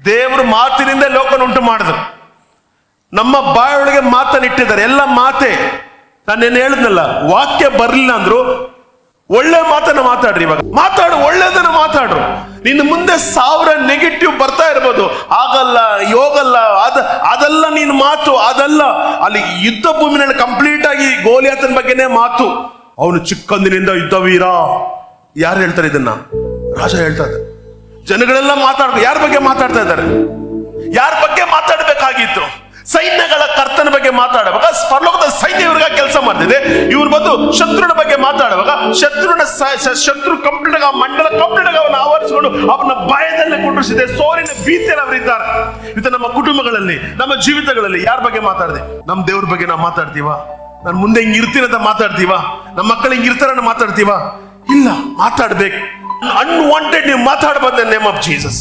ದೇವರು ಮಾತಿನಿಂದ ಲೋಕನ ಉಂಟು ಮಾಡಿದ್ರು. ನಮ್ಮ ಬಾಯೊಳಗೆ ಮಾತನ್ನಿಟ್ಟಿದ್ದಾರೆ. ಎಲ್ಲ ಮಾತೆ. ನಾನೇನು ಹೇಳಿದ್ನಲ್ಲ, ವಾಕ್ಯ ಬರ್ಲಿಲ್ಲ ಅಂದ್ರು ಒಳ್ಳೆ ಮಾತನ್ನ ಮಾತಾಡ್ರಿ. ಇವಾಗ ಮಾತಾಡು, ಒಳ್ಳೆದನ್ನ ಮಾತಾಡ್ರು. ನಿನ್ನ ಮುಂದೆ 1000 ನೆಗೆಟಿವ್ ಬರ್ತಾ ಇರ್ಬೋದು, ಆಗಲ್ಲ, ಯೋಗಲ್ಲ, ಅದೆಲ್ಲ ನೀನು ಮಾತು, ಅದಲ್ಲ. ಅಲ್ಲಿ ಯುದ್ಧ ಭೂಮಿನಲ್ಲಿ ಕಂಪ್ಲೀಟ್ ಆಗಿ ಗೋಲಿಯಾತನ ಬಗ್ಗೆನೇ ಮಾತು. ಅವನು ಚಿಕ್ಕಂದಿನಿಂದ ಯುದ್ಧ ವೀರ. ಯಾರು ಹೇಳ್ತಾರೆ ಇದನ್ನ? ರಾಜ ಹೇಳ್ತಾ ಇದ್ದಾರೆ. ಜನಗಳೆಲ್ಲ ಯಾರ ಬಗ್ಗೆ ಮಾತಾಡ್ತಾ ಇದ್ದಾರೆ? ಯಾರ ಬಗ್ಗೆ ಮಾತಾಡಬೇಕಾಗಿತ್ತು? ಸೈನ್ಯಗಳ ಕರ್ತನ ಬಗ್ಗೆ ಮಾತಾಡುವಾಗ ಪರಲೋಕದ ಸೈನ್ಯ ಇವ್ರಿಗೆ ಕೆಲಸ ಮಾಡ್ತಿದೆ. ಇವ್ರು ಬಂದು ಶತ್ರುನ ಬಗ್ಗೆ ಮಾತಾಡುವಾಗ ಶತ್ರು ಕಂಪ್ಲೀಟ್ ಆಗಿ, ಮಂಡಲ ಕಂಪ್ಲೀಟ್ ಆಗಿ ಅವನ್ನ ಆವರಿಸಿಕೊಂಡು ಅವನ ಭಯದಲ್ಲಿ ಕುಂಡ್ರಿಸಿದೆ. ಸೋರಿನ ಭೀತಿಯಲ್ಲಿ ಅವರಿದ್ದಾರೆ. ಇದು ನಮ್ಮ ಕುಟುಂಬಗಳಲ್ಲಿ, ನಮ್ಮ ಜೀವಿತಗಳಲ್ಲಿ ಯಾರ ಬಗ್ಗೆ ಮಾತಾಡಿದೆ? ನಮ್ಮ ದೇವ್ರ ಬಗ್ಗೆ ನಾವು ಮಾತಾಡ್ತೀವ? ನಾನು ಮುಂದೆ ಹಿಂಗ್ ಇರ್ತೀನಿ ಅಂತ ಮಾತಾಡ್ತೀವ? ನಮ್ಮ ಮಕ್ಕಳು ಹಿಂಗ್ ಇರ್ತಾರ ಮಾತಾಡ್ತೀವ? ಇಲ್ಲ, ಮಾತಾಡ್ಬೇಕು. ಅನ್ವಾಂಟೆಡ್ ನೀವು ಮಾತಾಡಬಾರ್ದು. Name of Jesus.